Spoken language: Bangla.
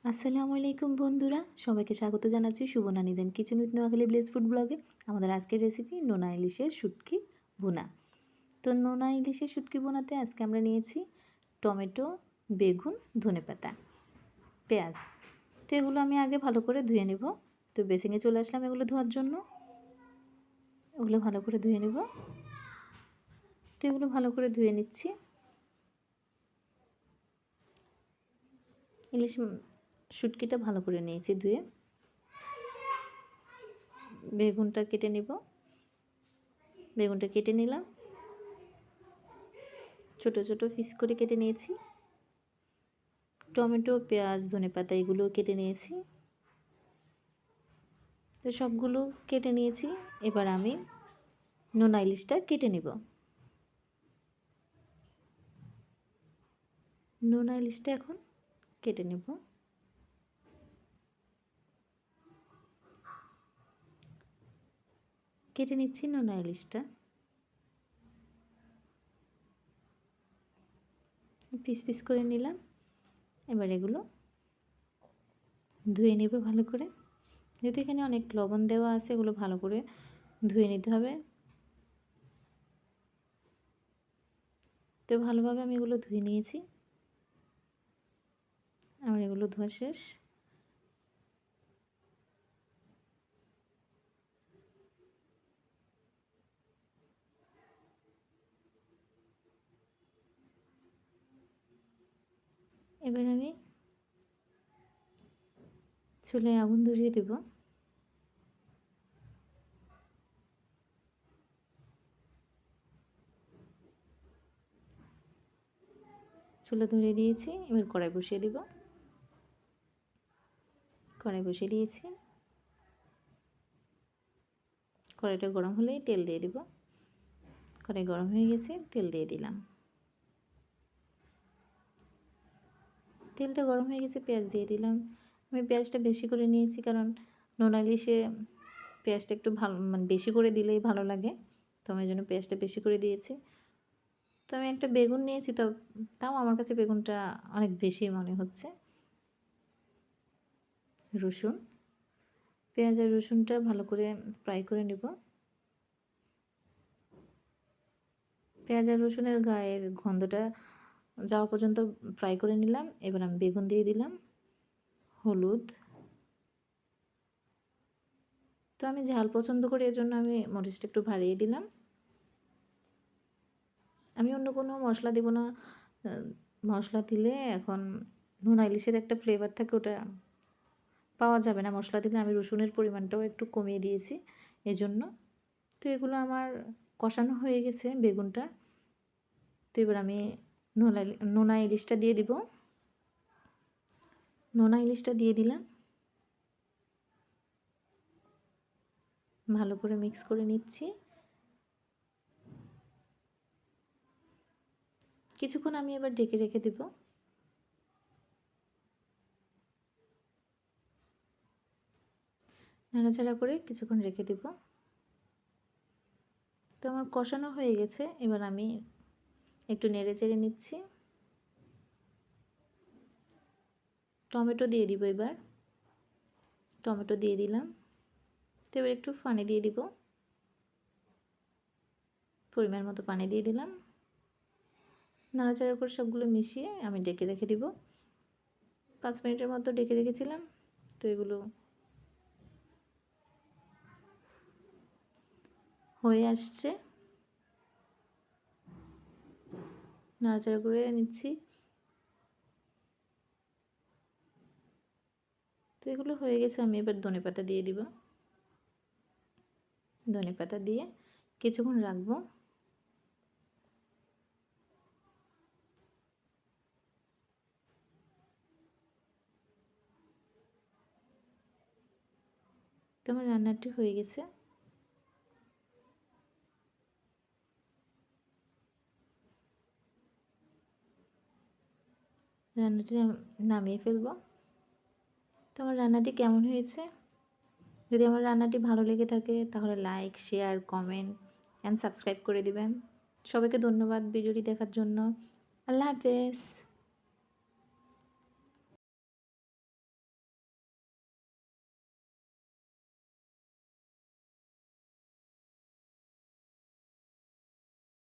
আসসালামু আলাইকুম বন্ধুরা, সবাইকে স্বাগত জানাচ্ছি Subarna Nizam kitchen with Noakhali bless food ব্লগে। আমাদের আজকের রেসিপি নোনা ইলিশের শুটকি ভুনা। তো নোনা ইলিশের শুটকি ভুনাতে আজকে আমরা নিয়েছি টমেটো, বেগুন, ধনেপাতা, পেঁয়াজ। তো এগুলো আমি আগে ভালো করে ধুয়ে নেব। তো বেসিনে চলে আসলাম এগুলো ধোয়ার জন্য। এগুলো ভালো করে ধুয়ে নেব। তো এগুলো ভালো করে ধুয়ে নিচ্ছি। ইলিশ শুটকিটা ভালো করে নিয়েছি ধুয়ে। বেগুনটা কেটে নিব। বেগুনটা কেটে নিলাম, ছোট ছোট পিস করে কেটে নিয়েছি। টমেটো, পেঁয়াজ, ধনেপাতা এগুলো কেটে নিয়েছি। তো সবগুলো কেটে নিয়েছি। এবার আমি নোনা ইলিশটা কেটে নিব। নোনা ইলিশটা এখন কেটে নেব। কেটে নিচ্ছি নোনা ইলিশটা। পিস পিস করে নিলাম। এবার এগুলো ধুয়ে নেব ভালো করে। যেহেতু এখানে অনেক লবণ দেওয়া আছে, এগুলো ভালো করে ধুয়ে নিতে হবে। তো ভালোভাবে আমি এগুলো ধুয়ে নিয়েছি। আমার এগুলো ধোয়া শেষ। এবার আমি চুলায় আগুন ধরিয়ে দেব। চুলা ধরিয়ে দিয়েছি। এবার কড়াই বসিয়ে দেব। কড়াই বসিয়ে দিয়েছি। কড়াইটা গরম হলেই তেল দিয়ে দেব। কড়াই গরম হয়ে গেছে, তেল দিয়ে দিলাম। তেলটা গরম হয়ে গেছে, পেঁয়াজ দিয়ে দিলাম। আমি পেঁয়াজটা বেশি করে নিয়েছি, কারণ নোনা ইলিশে পেঁয়াজটা একটু ভালো বেশি করে দিলেই ভালো লাগে। তো আমি এই জন্য পেঁয়াজটা বেশি করে দিয়েছি। তো আমি একটা বেগুন নিয়েছি, তো তাও আমার কাছে বেগুনটা অনেক বেশি মনে হচ্ছে। রসুন, পেঁয়াজ আর রসুনটা ভালো করে ফ্রাই করে নেব। পেঁয়াজ আর রসুনের গায়ের গন্ধটা যাওয়া পর্যন্ত ফ্রাই করে নিলাম। এবার আমি বেগুন দিয়ে দিলাম, হলুদ। তো আমি ঝাল পছন্দ করি, এজন্য আমি মরিচটা একটু বাড়িয়ে দিলাম। আমি অন্য কোনো মশলা দেব না। মশলা দিলে এখন নোনা ইলিশের একটা ফ্লেভার থাকে, ওটা পাওয়া যাবে না মশলা দিলে। আমি রসুনের পরিমাণটাও একটু কমিয়ে দিয়েছি এজন্য। তো এগুলো আমার কষানো হয়ে গেছে বেগুনটা। তো এবার আমি নোনা ইলিশটা দিয়ে দিব। নোনা ইলিশটা দিয়ে দিলাম। ভালো করে মিক্স করে নিচ্ছি। কিছুক্ষণ আমি এবার ঢেকে রেখে দেব। নাড়াচাড়া করে কিছুক্ষণ রেখে দেব। তো আমার কষানো হয়ে গেছে। এবার আমি একটু নেড়ে চেড়ে নিচ্ছি। টমেটো দিয়ে দিব এবার। টমেটো দিয়ে দিলাম। তো এবার একটু পানি দিয়ে দিব। পরিমাণ মতো পানি দিয়ে দিলাম। নাড়াচাড়া করে সবগুলো মিশিয়ে আমি ডেকে রেখে দিব। 5 মিনিটের মতো ডেকে রেখেছিলাম। তো এগুলো হয়ে আসছে। নাড়াচাড়া করে নিচ্ছি। তো এগুলো হয়ে গেছে। আমি এবার ধনেপাতা দিয়ে দিব। ধনেপাতা দিয়ে কিছুক্ষণ রাখবো। তো আমার রান্নাটি হয়ে গেছে। রান্নাটি নামিয়ে ফেলবো। তো আমার রান্নাটি কেমন হয়েছে? যদি আমার রান্নাটি ভালো লেগে থাকে তাহলে like, share, comment and subscribe করে দিবেন। সবাইকে ধন্যবাদ ভিডিওটি দেখার জন্য। আল্লাহ হাফেজ।